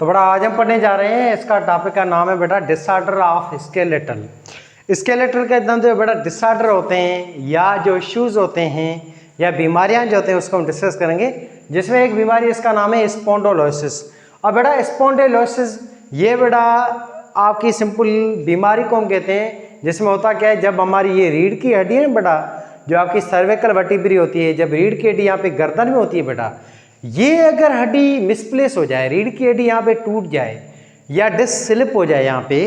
तो बेटा आज हम पढ़ने जा रहे हैं, इसका टॉपिक का नाम है बेटा डिसऑर्डर ऑफ स्केलेटल। स्केलेटल के अंदर जो बेटा डिसऑर्डर होते हैं या जो इश्यूज होते हैं या बीमारियां जो होते हैं उसको हम डिस्कस करेंगे, जिसमें एक बीमारी इसका नाम है स्पॉन्डिलोसिस। अब बेटा स्पॉन्डिलोसिस ये बेटा आपकी सिंपल बीमारी को हम कहते हैं, जिसमें होता क्या है, जब हमारी ये रीढ़ की हड्डी है बेटा, जो आपकी सर्विकल वर्टिब्रा होती है, जब रीढ़ की हड्डी यहाँ पे गर्दन में होती है बेटा, ये अगर हड्डी मिसप्लेस हो जाए, रीढ़ की हड्डी यहाँ पे टूट जाए या डिस्क स्लिप हो जाए यहाँ पे,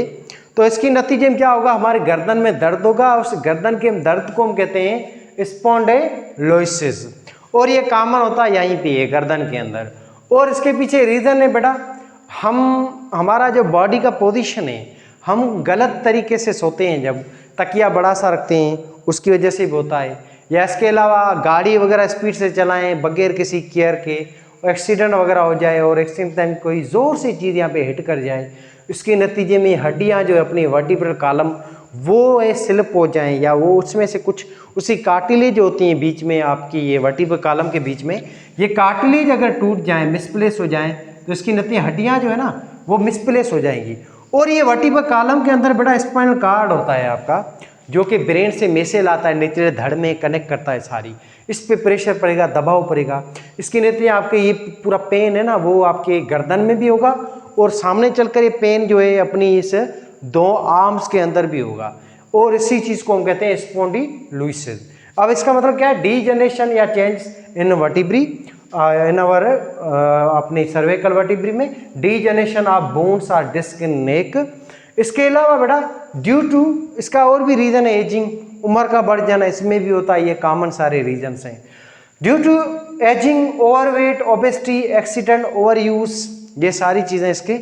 तो इसकी नतीजे में क्या होगा, हमारे गर्दन में दर्द होगा। उस गर्दन के दर्द को हम कहते हैं स्पॉन्डिलोसिस, और ये कॉमन होता है यहीं पे है गर्दन के अंदर। और इसके पीछे रीज़न है बेटा, हमारा जो बॉडी का पोजीशन है, हम गलत तरीके से सोते हैं, जब तकिया बड़ा सा रखते हैं उसकी वजह से भी होता है, या इसके अलावा गाड़ी वगैरह स्पीड से चलाएं बगैर किसी केयर के, एक्सीडेंट वगैरह हो जाए और एक्सीडेंट टाइम कोई ज़ोर से चीज़ यहाँ पे हिट कर जाए, इसके नतीजे में हड्डियाँ जो है अपनी वर्टिब्रल कॉलम वो स्लिप हो जाएं, या वो उसमें से कुछ उसी कार्टिलेज होती हैं बीच में, आपकी ये वर्टिब्रल कॉलम के बीच में ये कार्टिलेज अगर टूट जाए, मिसप्लेस हो जाएं, तो इसकी नतीजे हड्डियाँ जो है ना वो मिसप्लेस हो जाएंगी। और ये वर्टिब्रल कॉलम के अंदर बड़ा स्पाइनल कार्ड होता है आपका, जो कि ब्रेन से मैसेज आता है, नीचे धड़ में कनेक्ट करता है सारी, इस पे प्रेशर पड़ेगा, दबाव पड़ेगा, इसके नीचे आपके ये पूरा पेन है ना वो आपके गर्दन में भी होगा, और सामने चलकर ये पेन जो है अपनी इस दो आर्म्स के अंदर भी होगा, और इसी चीज़ को हम कहते हैं स्पॉन्डिलोसिस। अब इसका मतलब क्या है, डीजनरेशन या change in vertebrae in our अपनी सर्विकल वर्टिब्री में, डीजनरेशन ऑफ बोन्स और डिस्क इन नेक। इसके अलावा बेटा ड्यू टू, इसका और भी रीज़न है एजिंग, उम्र का बढ़ जाना, इसमें भी होता है, ये कॉमन सारे रीजन्स हैं। Due to ageing, overweight, obesity, accident, over use, ये सारी चीज़ें इसके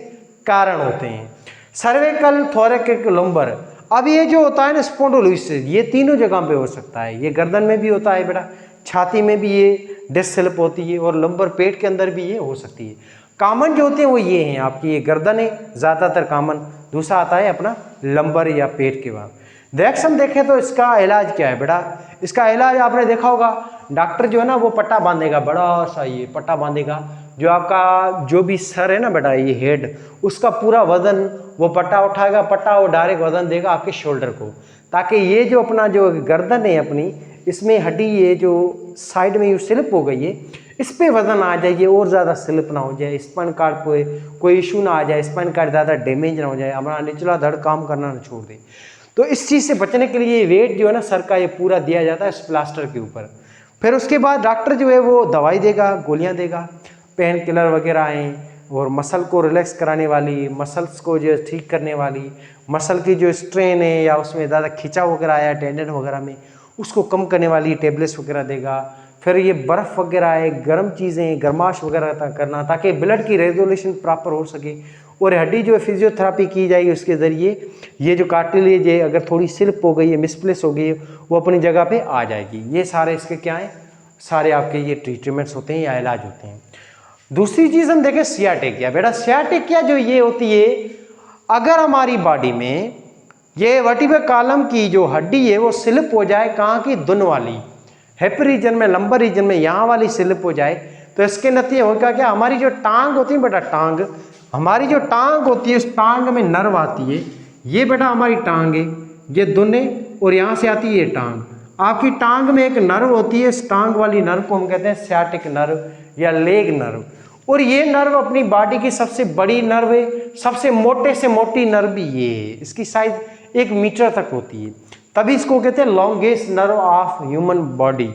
कारण होते हैं। Cervical, thoracic, lumbar. अब ये जो होता है ना स्पॉन्डिलोसिस, ये तीनों जगह पे हो सकता है, ये गर्दन में भी होता है बेटा, छाती में भी ये डिस्क स्लिप होती है, और लंबर पेट के अंदर भी ये हो सकती है। कॉमन जो होते हैं वो ये हैं, आपकी ये गर्दन है ज़्यादातर कॉमन, दूसरा आता है अपना लंबर या पेट के बाद। रिएक्शन देखें तो इसका इलाज क्या है बेटा, इसका इलाज आपने देखा होगा, डॉक्टर जो है ना वो पट्टा बांधेगा, बड़ा सा ये पट्टा बांधेगा, जो आपका जो भी सर है ना बेटा, ये हेड, उसका पूरा वजन वो पट्टा उठाएगा, पट्टा वो डायरेक्ट वजन देगा आपके शोल्डर को, ताकि ये जो अपना जो गर्दन है अपनी, इसमें हड्डी ये जो साइड में स्लिप हो गई है, इस पे वजन आ जाए, और ज़्यादा स्लिप ना हो जाए, स्पाइन कार्ड पे कोई इशू ना आ जाए, स्पाइन कार्ड ज़्यादा डैमेज ना हो जाए, हमारा निचला धड़ काम करना ना छोड़ दे। तो इस चीज़ से बचने के लिए वेट जो है ना सर का ये पूरा दिया जाता है इस प्लास्टर के ऊपर। फिर उसके बाद डॉक्टर जो है वो दवाई देगा, गोलियाँ देगा, पेन किलर वगैरह हैं, और मसल को रिलैक्स कराने वाली, मसल्स को जो ठीक करने वाली, मसल की जो स्ट्रेन है या उसमें ज़्यादा खिंचाव वगैरह आया टेंडन वगैरह में, उसको कम करने वाली टेबलेट्स वगैरह देगा। फिर ये बर्फ़ वगैरह है, गर्म चीज़ें, गर्माश वगैरह करना, ताकि ब्लड की रेगुलेशन प्रॉपर हो सके, और हड्डी जो है फिजियोथेरापी की जाएगी उसके ज़रिए, ये जो कार्टिलेज है अगर थोड़ी स्लिप हो गई है, मिसप्लेस हो गई है, वो अपनी जगह पे आ जाएगी। ये सारे इसके क्या हैं, सारे आपके ये ट्रीटमेंट्स होते हैं या इलाज होते हैं। दूसरी चीज़ हम देखें सियाटिका। बेटा सियाटिका जो ये होती है, अगर हमारी बॉडी में ये वर्टिब्रल कॉलम की जो हड्डी है वो स्लिप हो जाए, कहाँ की, दुन वाली, हिप रीजन में, लंबर रीजन में, यहाँ वाली स्लिप हो जाए, तो इसके नतीजे होगा क्या, हमारी जो टांग होती है बेटा, टांग, हमारी जो टांग होती है उस टांग में नर्व आती है, ये बेटा हमारी टांग है, ये दुने, और यहाँ से आती है ये टांग, आपकी टांग में एक नर्व होती है, इस टांग वाली नर्व को हम कहते हैं सियाटिक नर्व या लेग नर्व। और ये नर्व अपनी बॉडी की सबसे बड़ी नर्व है, सबसे मोटे से मोटी नर्व भी ये है, इसकी साइज 1 मीटर तक होती है, तभी इसको कहते हैं longest nerve of human body.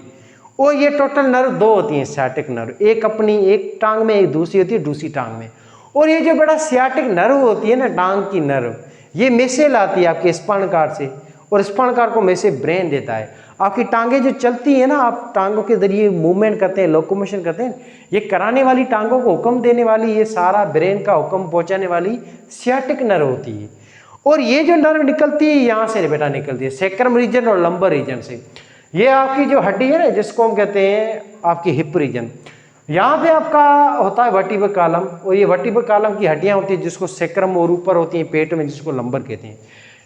और ये टोटल नर्व 2 होती हैं सियाटिक नर्व, एक अपनी एक टांग में, एक दूसरी होती है दूसरी टांग में। और ये जो बड़ा सियाटिक नर्व होती है ना, टांग की नर्व, ये मैसेज आती है आपके स्पाइन कार्ड से, और स्पाइन कार्ड को मैसेज ब्रेन देता है। आपकी टांगें जो चलती हैं ना, आप टांगों के जरिए मूवमेंट करते हैं, लोकोमोशन करते हैं, ये कराने वाली, टांगों को हुक्म देने वाली, ये सारा ब्रेन का हुक्म पहुंचाने वाली सियाटिक नर्व होती है। और ये जो नर्व निकलती है यहाँ से बेटा निकलती है सेक्रम रीजन और लंबर रीजन से। ये आपकी जो हड्डी है ना, जिसको हम कहते हैं आपकी हिप रीजन, यहाँ पे आपका होता है वर्टिब्रल कॉलम, और ये वर्टिब्रल कॉलम की हड्डियाँ होती है जिसको सेक्रम, और ऊपर होती हैं पेट में जिसको लंबर कहते हैं।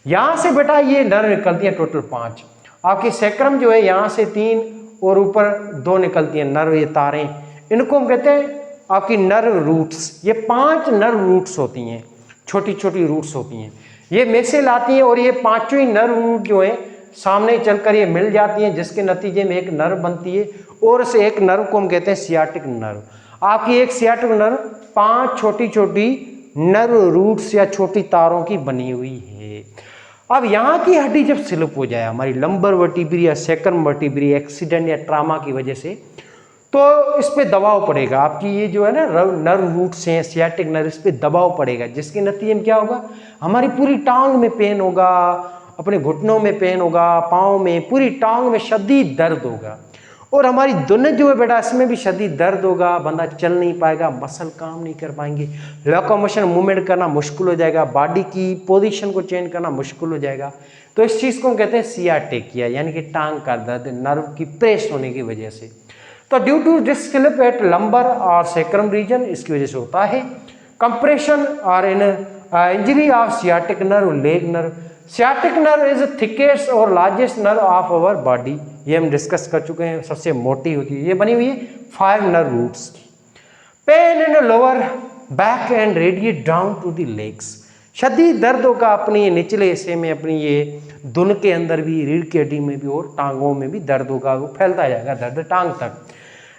यहाँ से बेटा ये नर्व निकलती है टोटल 5, आपकी सेक्रम जो है यहाँ से 3 और ऊपर 2 निकलती हैं नर्व, ये तारें, इनको हम कहते हैं आपकी नर्व रूट्स, ये 5 नर्व रूट्स होती हैं, छोटी छोटी रूट्स होती हैं, ये मेसेल आती हैं और ये 5 ही नर्व रूट जो है सामने चलकर ये मिल जाती हैं, जिसके नतीजे में एक नर्व बनती है और इस एक नर्व को हम कहते हैं सियाटिक नर्व। आपकी एक सियाटिक नर्व 5 छोटी छोटी नर्व रूट्स या छोटी तारों की बनी हुई है। अब यहाँ की हड्डी जब स्लिप हो जाए हमारी लंबर वर्टिब्री या सेकंड वर्टिब्री एक्सीडेंट या ट्रामा की वजह से, तो इस पे दबाव पड़ेगा, आपकी ये जो है ना नर्व रूट्स हैं सियाटिक नर्व, इस पे दबाव पड़ेगा, जिसके नतीजे में क्या होगा, हमारी पूरी टांग में पेन होगा, अपने घुटनों में पेन होगा, पाँव में, पूरी टांग में शदीद दर्द होगा और हमारी धुन जो है बेटा इसमें भी शदीद दर्द होगा, बंदा चल नहीं पाएगा, मसल काम नहीं कर पाएंगे, लोकोमोशन मूवमेंट करना मुश्किल हो जाएगा, बॉडी की पोजीशन को चेंज करना मुश्किल हो जाएगा। तो इस चीज़ को हम कहते हैं सियाटिकिया, यानी कि टांग का दर्द नर्व की प्रेस होने की वजह से। तो due to disc slip at lumbar और सेक्रम रीजन, इसकी वजह से होता है कंप्रेशन और in injury of sciatic nerve leg nerve. Sciatic nerve is thickest और largest nerve of our body, ये हम डिस्कस कर चुके हैं, सबसे मोटी होती है, ये बनी हुई है 5 नर्व रूट्स की। Pain in lower back and radiate down to the legs, शदीद दर्द होगा अपनी निचले हिस्से में, अपनी ये धुन के अंदर भी, रीढ़ की हड्डी में भी और टांगों में भी दर्द होगा, वो फैलता जाएगा दर्द टांग तक।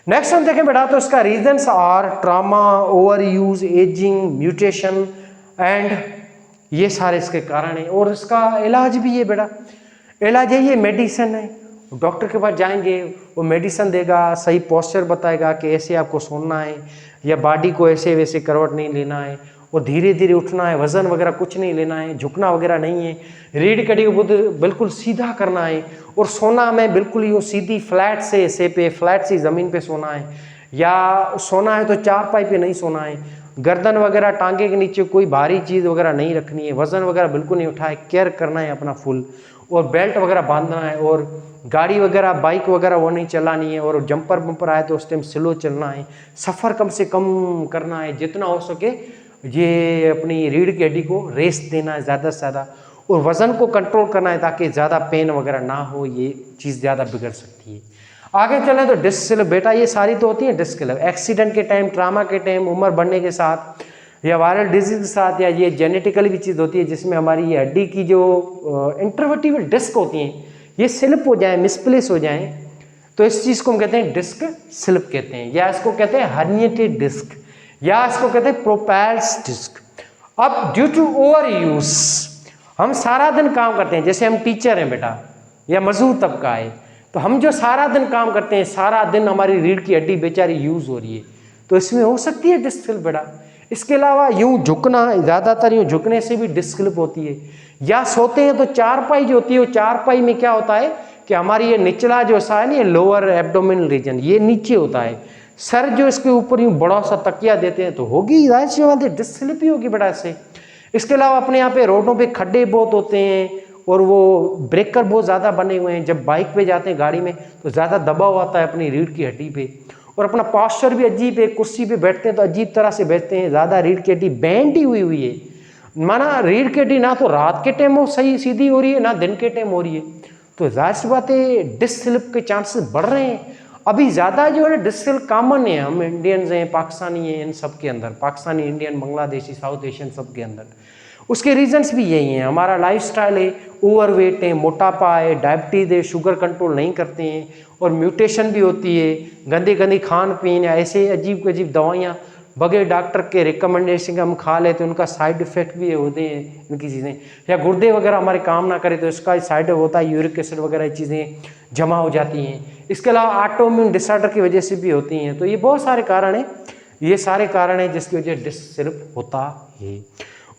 नेक्स्ट हम देखें बेटा, तो इसका reasons are trauma, over use, aging, mutation and ये सारे इसके कारण हैं। और इसका इलाज भी है बेटा, इलाज है ये मेडिसिन है, डॉक्टर के पास जाएंगे, वो मेडिसिन देगा, सही पोस्चर बताएगा कि ऐसे आपको सोना है या बॉडी को ऐसे वैसे करवट नहीं लेना है और धीरे धीरे उठना है, वजन वगैरह कुछ नहीं लेना है, झुकना वगैरह नहीं है, रीढ़ कड़ी को बिल्कुल सीधा करना है और सोना में बिल्कुल ही सीधी फ्लैट से ऐसे पे फ्लैट सी ज़मीन पे सोना है, या सोना है तो चारपाई पे नहीं सोना है, गर्दन वगैरह टांगे के नीचे कोई भारी चीज़ वगैरह नहीं रखनी है, वज़न वगैरह बिल्कुल नहीं उठाए, केयर करना है अपना फुल, और बेल्ट वगैरह बांधना है, और गाड़ी वगैरह बाइक वगैरह वो नहीं चलानी है, और जंपर बम्पर आए तो उस टाइम स्लो चलना है, सफ़र कम से कम करना है, जितना हो सके ये अपनी रीढ़ की हड्डी को रेस्ट देना है ज़्यादा से ज़्यादा, और वज़न को कंट्रोल करना है ताकि ज़्यादा पेन वगैरह ना हो, ये चीज़ ज़्यादा बिगड़ सकती है। आगे चलें तो डिस्क स्लिप बेटा, ये सारी तो होती है डिस्क स्लिप, एक्सीडेंट के टाइम, ट्रामा के टाइम, उम्र बढ़ने के साथ या वायरल डिजीज के साथ, या ये जेनेटिकली भी चीज़ होती है जिसमें हमारी ये हड्डी की जो इंटरवर्टिब्रल डिस्क होती हैं ये स्लिप हो जाए, मिसप्लेस हो जाए, तो इस चीज़ को हम कहते हैं डिस्क स्लिप कहते हैं, या इसको कहते हैं हर्निएटेड डिस्क, या इसको कहते हैं प्रोपैल्स डिस्क। अब ड्यू टू ओवर यूज, हम सारा दिन काम करते हैं, जैसे हम टीचर हैं बेटा या मजदूर तबका है, तो हम जो सारा दिन काम करते हैं, सारा दिन हमारी रीढ़ की हड्डी बेचारी यूज़ हो रही है, तो इसमें हो सकती है डिस्क स्लिप बेटा। इसके अलावा यूँ झुकना, ज़्यादातर यूँ झुकने से भी डिस्क स्लिप होती है, या सोते हैं तो चारपाई जो होती है, वो चारपाई में क्या होता है कि हमारी ये निचला जो सा है ना, ये लोअर एब्डोमिनल रीजन ये नीचे होता है, सर जो इसके ऊपर यूँ बड़ा सा तकिया देते हैं, तो होगी जाहिर सी बात है डिस्क स्लिप ही होगी बेटा इससे। इसके अलावा अपने यहाँ पे रोडों पे खड्डे बहुत होते हैं और वो ब्रेकर बहुत ज़्यादा बने हुए हैं, जब बाइक पे जाते हैं गाड़ी में तो ज़्यादा दबाव आता है अपनी रीढ़ की हड्डी पे, और अपना पोस्चर भी अजीब है, कुर्सी पे बैठते हैं तो अजीब तरह से बैठते हैं, ज़्यादा रीढ़ की हड्डी बैंड ही हुई है, माना रीढ़ की हड्डी ना तो रात के टाइम वो सही सीधी हो रही है ना दिन के टाइम हो रही है, तो जाहिर सी बात है डिस्क स्लिप के चांसेस बढ़ रहे हैं। अभी ज़्यादा जो है डिस्क स्लिप कॉमन है, हम इंडियंस हैं, पाकिस्तानी हैं, इन सब के अंदर, Pakistani, Indian, Bangladeshi, south Asian सब के अंदर। उसके रीजंस भी यही हैं, हमारा लाइफस्टाइल है, ओवरवेट है, मोटापा है, डायबिटीज़ है, शुगर कंट्रोल नहीं करते हैं, और म्यूटेशन भी होती है, गंदी गंदी खान पीन या ऐसे अजीब अजीब दवाइयाँ बगैर डॉक्टर के रिकमेंडेशन हम खा लेते हैं, उनका साइड इफ़ेक्ट भी होते हैं इनकी चीज़ें, या गुर्दे वगैरह हमारे काम ना करें तो इसका साइड होता है, यूरिक एसिड वगैरह चीज़ें जमा हो जाती हैं। इसके अलावा ऑटोइम्यून डिसऑर्डर की वजह से भी होती हैं। तो ये बहुत सारे कारण हैं, ये सारे कारण हैं जिसकी वजह से डिस्क स्लिप होता है।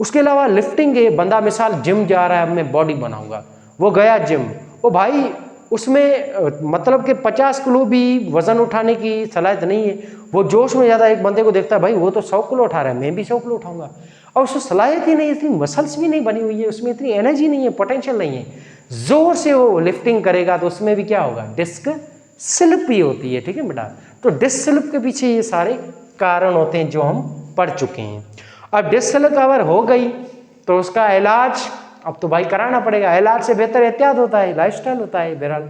उसके अलावा लिफ्टिंग है, बंदा मिसाल जिम जा रहा है, अब मैं बॉडी बनाऊंगा, वो गया जिम, वो भाई उसमें मतलब कि 50 किलो भी वज़न उठाने की सलाहियत नहीं है, वो जोश में ज़्यादा एक बंदे को देखता है भाई वो तो 100 किलो उठा रहा है, मैं भी 100 किलो उठाऊंगा, और उसको सलाहियत ही नहीं, इतनी मसल्स भी नहीं बनी हुई है, उसमें इतनी एनर्जी नहीं है, पोटेंशियल नहीं है, ज़ोर से वो लिफ्टिंग करेगा तो उसमें भी क्या होगा, डिस्क स्लिप ही होती है। ठीक है बेटा, तो डिस्क स्लिप के पीछे ये सारे कारण होते हैं जो हम पढ़ चुके हैं। अब डिस्क स्लिप अगर हो गई तो उसका इलाज अब तो भाई कराना पड़ेगा, इलाज से बेहतर एहतियात होता है, लाइफस्टाइल होता है, बहरहाल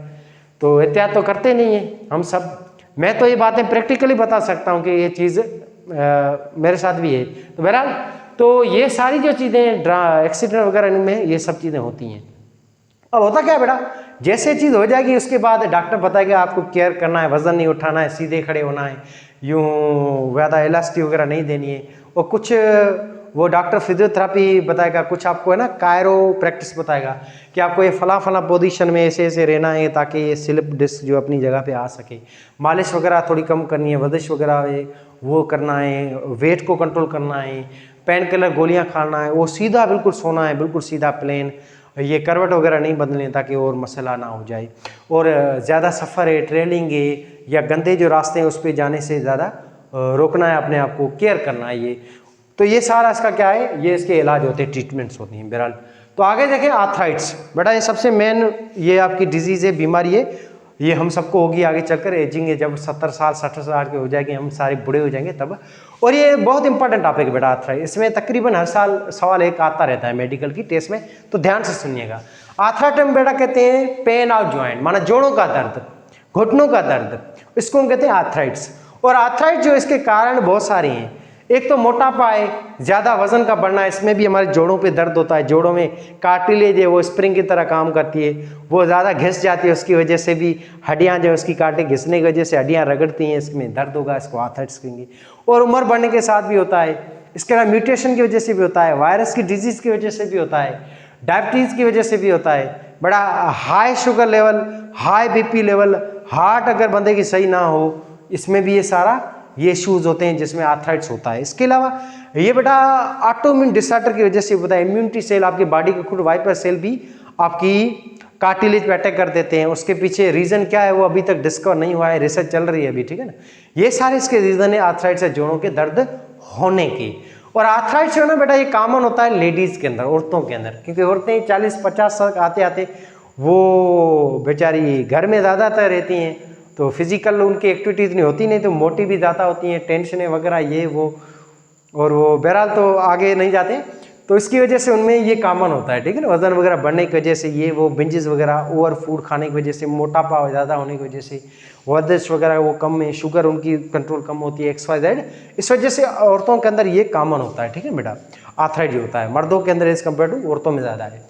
तो एहतियात तो करते नहीं है हम सब। मैं तो ये बातें प्रैक्टिकली बता सकता हूँ कि ये चीज़ मेरे साथ भी है। तो बहरहाल तो ये सारी जो चीज़ें एक्सीडेंट वगैरह में ये सब चीज़ें होती हैं। अब होता क्या है बेटा, जैसे चीज़ हो जाएगी उसके बाद डॉक्टर बताएगा आपको केयर करना है, वजन नहीं उठाना है, सीधे खड़े होना है, यूँ ज़्यादा इलास्टिक वगैरह नहीं देनी है, और कुछ वो डॉक्टर फिजियोथेरापी बताएगा, कुछ आपको है ना कायरो प्रैक्टिस बताएगा कि आपको ये फला फला पोजीशन में ऐसे ऐसे रहना है ताकि ये स्लिप डिस्क जो अपनी जगह पे आ सके, मालिश वगैरह थोड़ी कम करनी है, वर्जिश वगैरह है वो करना है, वेट को कंट्रोल करना है, पेन किलर गोलियाँ खाना है, वो सीधा बिल्कुल सोना है, बिल्कुल सीधा प्लेन, ये करवट वगैरह नहीं बदलें ताकि और मसला ना हो जाए, और ज़्यादा सफ़र है, ट्रेनिंग है या गंदे जो रास्ते हैं उस पर जाने से ज़्यादा रोकना है, अपने आप को केयर करना है। ये तो ये सारा इसका क्या है, ये इसके इलाज होते हैं, ट्रीटमेंट्स होती हैं। बहरहाल तो आगे देखें आर्थराइट्स, बेटा ये सबसे मेन ये आपकी डिजीज़ है, बीमारी है, ये हम सबको होगी आगे चलकर, एजिंग है जब 70 साल 60 साल के हो जाएंगे, हम सारे बूढ़े हो जाएंगे तब। और ये बहुत इंपॉर्टेंट टॉपिक है बेटा आर्थराइटिस, इसमें तकरीबन हर साल सवाल एक आता रहता है मेडिकल की टेस्ट में, तो ध्यान से सुनिएगा। आर्थराइटिस में बेटा कहते हैं पेन ऑफ जॉइंट, माना जोड़ों का दर्द, घुटनों का दर्द, इसको हम कहते हैं आर्थराइटिस। और आर्थराइटिस जो इसके कारण बहुत सारे हैं, एक तो मोटापा है, ज़्यादा वजन का बढ़ना, इसमें भी हमारे जोड़ों पे दर्द होता है, जोड़ों में कार्टिलेज है वो स्प्रिंग की तरह काम करती है, वो ज़्यादा घिस जाती है, उसकी वजह से भी हड्डियाँ जो उसकी कांटे घिसने की वजह से हड्डियाँ रगड़ती हैं, इसमें दर्द होगा, इसको आर्थराइटिस कहेंगे। और उम्र बढ़ने के साथ भी होता है, इसके अलावा म्यूटेशन की वजह से भी होता है, वायरस की डिजीज़ की वजह से भी होता है, डायबिटीज़ की वजह से भी होता है, बड़ा high sugar level, high BP level, heart अगर बंदे की सही ना हो, इसमें भी ये सारा ये इश्यूज होते हैं जिसमें आर्थराइटिस होता है। इसके अलावा ये बेटा ऑटोइम्यून डिसऑर्डर की वजह से होता है, इम्यूनिटी सेल आपकी बॉडी के खुद वाइट ब्लड सेल भी आपकी कार्टिलेज पे अटैक कर देते हैं, उसके पीछे रीज़न क्या है वो अभी तक डिस्कवर नहीं हुआ है, रिसर्च चल रही है अभी, ठीक है ना। ये सारे इसके रीज़न है आर्थराइटिस से जोड़ों के दर्द होने के। और आर्थराइटिस जो है ना बेटा ये कॉमन होता है लेडीज़ के अंदर, औरतों के अंदर, क्योंकि औरतें 40-50 साल आते आते वो बेचारी घर में ज़्यादातर रहती हैं, तो फिजिकल उनकी एक्टिविटी इतनी होती नहीं, तो मोटी भी ज़्यादा होती हैं, टेंशनें वगैरह ये वो, और वो बहरहाल तो आगे नहीं जाते, तो इसकी वजह से उनमें ये कॉमन होता है, ठीक है ना। वजन वगैरह बढ़ने की वजह से ये वो बिंजेस वगैरह, ओवर फूड खाने की वजह से, मोटापा ज़्यादा होने की वजह से, वर्जिश वगैरह वो कम है, शुगर उनकी कंट्रोल कम होती है, XYZ, इस वजह से औरतों के अंदर ये कॉमन होता है, ठीक है बेटा। आर्थराइटिस होता है मर्दों के अंदर एज कम्पेयर टू औरतों में ज़्यादा है।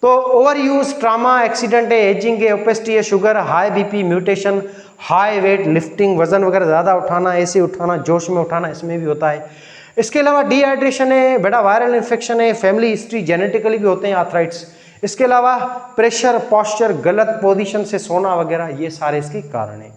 तो ओवर यूज, ट्रामा, एक्सीडेंट है, एजिंग है, ओपेसिटी है, sugar, high BP, mutation, high weight lifting, वजन वगैरह ज़्यादा उठाना, ऐसे उठाना, जोश में उठाना, इसमें भी होता है। इसके अलावा डिहाइड्रेशन है बेटा, वायरल इन्फेक्शन है, फैमिली हिस्ट्री, जेनेटिकली भी होते हैं आर्थराइटिस। इसके अलावा प्रेशर, पॉस्चर, गलत पोजीशन से सोना वगैरह, ये सारे इसके कारण हैं।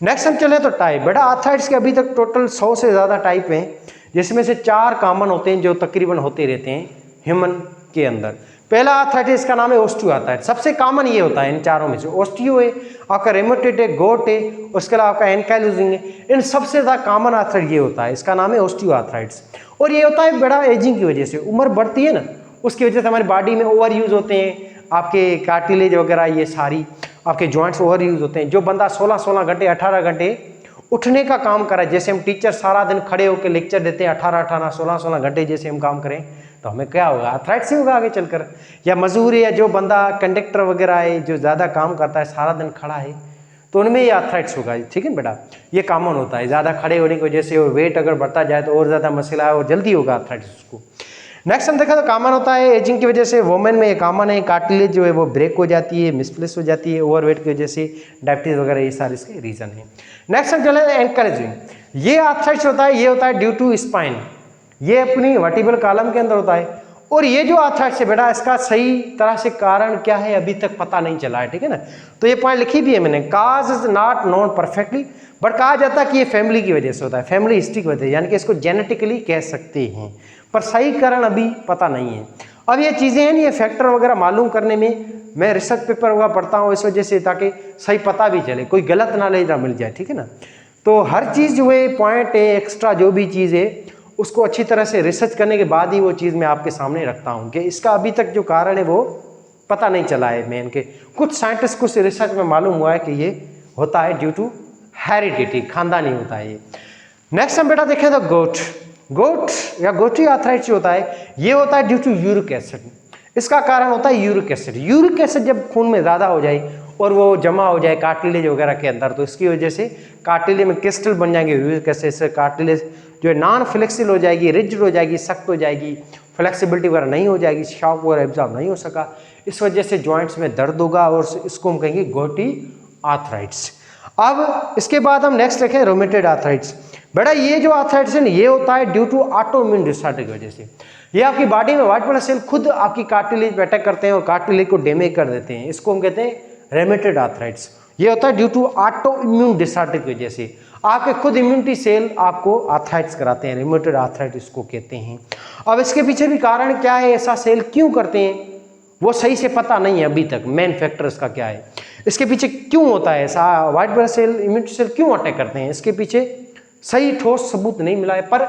नेक्स्ट हम चले तो टाइप, बेटा आर्थराइटिस के अभी तक टोटल 100 से ज़्यादा टाइप हैं, जिसमें से 4 कॉमन होते हैं जो तकरीबन होते रहते हैं ह्यूमन के अंदर। पहला आर्थराइटिस का नाम है ऑस्टियो आर्थराइटिस, सबसे कॉमन ये होता है इन चारों में से। ऑस्टियो है, आपका रेमेटोइड है, गोट है, उसके अलावा आपका एंकाइलोजिंग है। इन सबसे ज़्यादा कॉमन आर्थराइटिस ये होता है, इसका नाम है ऑस्टियो आर्थराइटिस। और ये होता है बड़ा एजिंग की वजह से, उम्र बढ़ती है ना, उसकी वजह से हमारी बॉडी में ओवर यूज़ होते हैं, आपके कार्टिलेज वगैरह ये सारी आपके जॉइंट्स ओवर यूज़ होते हैं। जो बंदा 16-16 घंटे 18 घंटे उठने का काम करे, जैसे हम टीचर सारा दिन खड़े होकर लेक्चर देते हैं 18-18 16-16 घंटे जैसे हम काम करें, तो हमें क्या होगा, आर्थराइटिस ही होगा आगे चलकर। या मजदूर है, या जो बंदा कंडक्टर वगैरह है जो ज़्यादा काम करता है, सारा दिन खड़ा है, तो उनमें ये आर्थराइटिस होगा, ठीक है बेटा। ये कॉमन होता है, ज़्यादा खड़े होने की वजह से, और वेट अगर बढ़ता जाए तो और ज़्यादा मसला है और जल्दी होगा आर्थराइटिस उसको। नेक्स्ट हम देखा तो कॉमन होता है एजिंग की वजह से, वोमेन में ये कॉमन है, कार्टिलेज जो है वो ब्रेक हो जाती है, मिसप्लेस हो जाती है, ओवरवेट की वजह से, डायबिटीज वगैरह, ये सारे इसके रीज़न है। नेक्स्ट हम चले एंकरेजिंग, ये आर्थराइटिस होता है, ये होता है ड्यू टू स्पाइन, ये अपनी वर्टिब्रल कॉलम के अंदर होता है। और ये जो आर्थराइटिस है बेटा, इसका सही तरह से कारण क्या है अभी तक पता नहीं चला है, ठीक है ना। तो ये पॉइंट लिखी भी है मैंने, cause is not known perfectly, but कहा जाता है कि ये फैमिली की वजह से होता है, फैमिली हिस्ट्री की वजह से, यानी कि इसको जेनेटिकली कह सकते हैं, पर सही कारण अभी पता नहीं है। अब ये चीज़ें हैं, ये फैक्टर वगैरह मालूम करने में मैं रिसर्च पेपर वगैरह पढ़ता हूँ इस वजह से, ताकि सही पता भी चले, कोई गलत नॉलेज ना मिल जाए, ठीक है ना। तो हर चीज़ जो है पॉइंट है, एक्स्ट्रा जो भी चीज़ है, उसको अच्छी तरह से रिसर्च करने के बाद ही वो चीज़ मैं आपके सामने रखता हूँ कि इसका अभी तक जो कारण है वो पता नहीं चला है। मेन के कुछ साइंटिस्ट कुछ रिसर्च में मालूम हुआ है कि ये होता है ड्यू टू हेरिडिटी, खानदानी होता है ये। नेक्स्ट हम बेटा देखें तो गोट या गोटी आर्थराइटिस होता है, ये होता है ड्यू टू यूरिक एसिड। इसका कारण होता है यूरिक एसिड। यूरिक एसिड जब खून में ज़्यादा हो जाए और वो जमा हो जाए कार्टिलेज वगैरह के अंदर, तो इसकी वजह से कार्टिलेज में क्रिस्टल बन जाएंगे, कैसे कार्टिलेज जो है नॉन फ्लेक्सिबल हो जाएगी, रिजिड हो जाएगी, सख्त हो जाएगी, फ्लेक्सिबिलिटी वगैरह नहीं हो जाएगी, शॉक वगैरह एब्जॉर्ब नहीं हो सका, इस वजह से जॉइंट्स में दर्द होगा और इसको हम कहेंगे गॉटी आर्थराइटिस। अब इसके बाद हम नेक्स्ट रखें रोमेटॉइड आर्थराइटिस। बेटा ये जो आर्थराइटिस है ना, ये होता है ड्यू टू ऑटोइम्यून डिसऑर्डर की वजह से। ये आपकी बॉडी में व्हाइट ब्लड सेल खुद आपकी कार्टिलेज पे अटैक करते हैं और कार्टिलेज को डैमेज कर देते हैं, इसको हम कहते हैं रोमेटॉइड आर्थराइटिस। ये होता है ड्यू टू ऑटोइम्यून डिसऑर्डर की वजह से, आपके खुद इम्यूनिटी सेल आपको आर्थराइटिस कराते हैं, रोमेटॉइड आर्थराइटिस को कहते हैं। अब इसके पीछे भी कारण क्या है, ऐसा सेल क्यों करते हैं वो सही से पता नहीं है अभी तक, मेन फैक्टर इसका क्या है, इसके पीछे क्यों होता है ऐसा, white blood cell immunity cell क्यों अटैक करते हैं, इसके पीछे सही ठोस सबूत नहीं मिला है। पर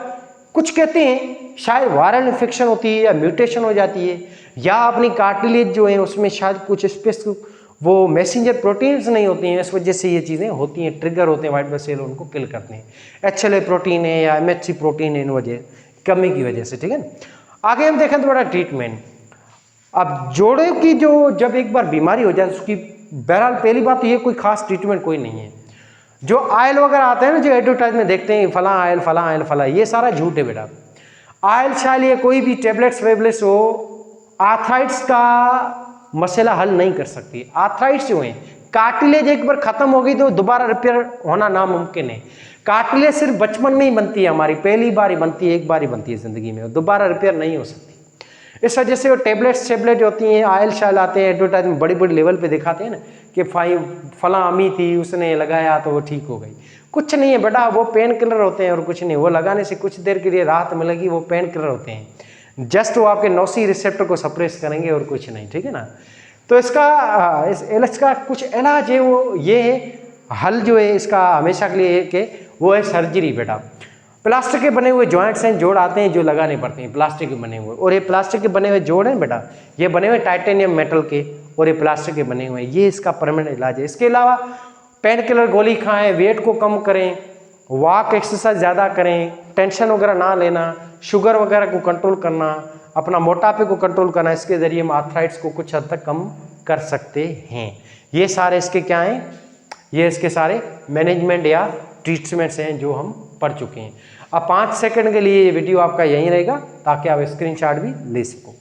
कुछ कहते हैं शायद वायरल इन्फेक्शन होती है या म्यूटेशन हो जाती है, या अपनी कार्टिलेज जो है उसमें शायद कुछ स्पेसिफिक वो मैसेंजर प्रोटीन्स नहीं होती हैं, इस वजह से ये चीज़ें होती हैं, ट्रिगर होते हैं, व्हाइट ब्लड सेल उनको किल करते हैं। HLA प्रोटीन है या MHC प्रोटीन है, इन वजह कमी की वजह से, ठीक है ना। आगे हम देखें तो बड़ा ट्रीटमेंट। अब जोड़ों की जो जब एक बार बीमारी हो जाए उसकी बहरहाल पहली बात तो ये कोई खास ट्रीटमेंट कोई नहीं है। जो आयल वगैरह आते हैं ना, जो एडवर्टाइज में देखते हैं फला आयल फला आयल फला, ये सारा झूठ है बेटा। आयल शायल या कोई भी टेबलेट्स वेबलेट्स हो आर्थराइटिस का मसला हल नहीं कर सकती। आर्थराइटिस जो है, कार्टिलेज एक बार खत्म हो गई तो दोबारा रिपेयर होना नामुमकिन है। कार्टिलेज सिर्फ बचपन में ही बनती है हमारी, पहली बार ही बनती है, एक बार ही बनती है जिंदगी में, दोबारा रिपेयर नहीं हो सकती। इस वजह से वो टेबलेट होती हैं, आयल शायल आते हैं एडवर्टाइज में, बड़ी बड़ी लेवल पे दिखाते हैं ना कि फला अमी थी उसने लगाया तो वो ठीक हो गई। कुछ नहीं है बेटा, वो पेन किलर होते हैं और कुछ नहीं, वो लगाने से कुछ देर के लिए राहत मिलेगी, वो पेन किलर होते हैं, जस्ट वो आपके नौसी रिसेप्टर को सप्रेस करेंगे और कुछ नहीं, ठीक है ना। तो इसका कुछ इलाज है, वो ये है, हल जो है इसका हमेशा के लिए है कि वो है सर्जरी बेटा। प्लास्टिक के बने हुए जॉइंट्स हैं, जोड़ आते हैं जो लगाने पड़ते हैं, प्लास्टिक के बने हुए, और ये प्लास्टिक के बने हुए जोड़ हैं बेटा, ये बने हुए टाइटेनियम मेटल के और ये प्लास्टिक के बने हुए हैं, ये इसका परमानेंट इलाज है। इसके अलावा पेन किलर गोली खाएं, वेट को कम करें, वॉक एक्सरसाइज ज़्यादा करें, टेंशन वगैरह ना लेना, शुगर वगैरह को कंट्रोल करना, अपना मोटापे को कंट्रोल करना, इसके ज़रिए हम आर्थराइटिस को कुछ हद तक कम कर सकते हैं। ये सारे इसके क्या हैं, ये इसके सारे मैनेजमेंट या ट्रीटमेंट्स हैं जो हम पढ़ चुके हैं। अब 5 सेकंड के लिए ये वीडियो आपका यहीं रहेगा ताकि आप स्क्रीनशॉट भी ले सको।